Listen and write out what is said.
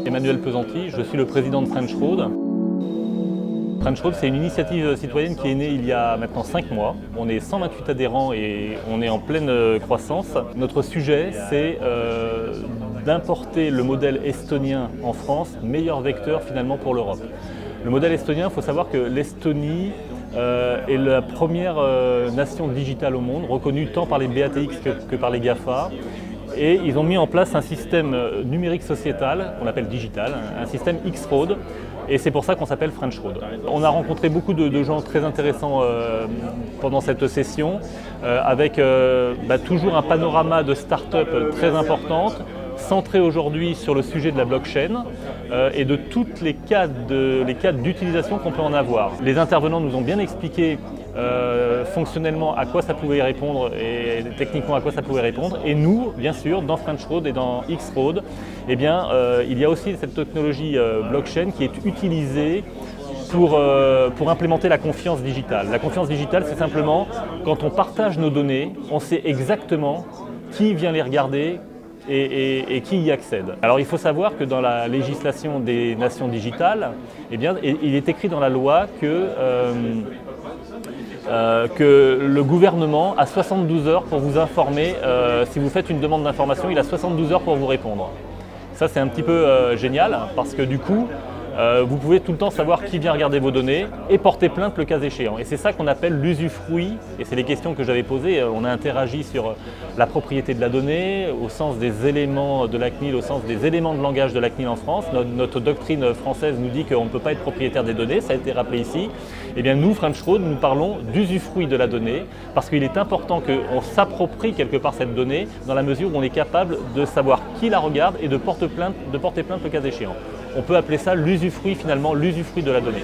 Emmanuel Pesanti, je suis le président de French Road. French Road, c'est une initiative citoyenne qui est née il y a maintenant 5 mois. On est 128 adhérents et on est en pleine croissance. Notre sujet, c'est d'importer le modèle estonien en France, meilleur vecteur finalement pour l'Europe. Le modèle estonien, il faut savoir que l'Estonie est la première nation digitale au monde, reconnue tant par les BATX que par les GAFA. Et ils ont mis en place un système numérique sociétal, qu'on appelle digital, un système X-Road, et c'est pour ça qu'on s'appelle French Road. On a rencontré beaucoup de gens très intéressants pendant cette session, avec toujours un panorama de start-up très importantes, centré aujourd'hui sur le sujet de la blockchain et de toutes les cas d'utilisation qu'on peut en avoir. Les intervenants nous ont bien expliqué fonctionnellement à quoi ça pouvait répondre et techniquement à quoi ça pouvait répondre. Et nous, bien sûr, dans French Road et dans X-Road, il y a aussi cette technologie blockchain qui est utilisée pour implémenter la confiance digitale. La confiance digitale, c'est simplement quand on partage nos données, on sait exactement qui vient les regarder et qui y accède. Alors il faut savoir que dans la législation des nations digitales, il est écrit dans la loi que le gouvernement a 72 heures pour vous informer. Si vous faites une demande d'information, il a 72 heures pour vous répondre. Ça, c'est un petit peu génial parce que du coup, vous pouvez tout le temps savoir qui vient regarder vos données et porter plainte le cas échéant. Et c'est ça qu'on appelle l'usufruit, et c'est les questions que j'avais posées. On a interagi sur la propriété de la donnée, au sens des éléments de la CNIL, au sens des éléments de langage de la CNIL en France. Notre doctrine française nous dit qu'on ne peut pas être propriétaire des données, ça a été rappelé ici. Eh bien nous, French Road, nous parlons d'usufruit de la donnée, parce qu'il est important qu'on s'approprie quelque part cette donnée, dans la mesure où on est capable de savoir qui la regarde et de porter plainte le cas échéant. On peut appeler ça l'usufruit finalement, l'usufruit de la donnée.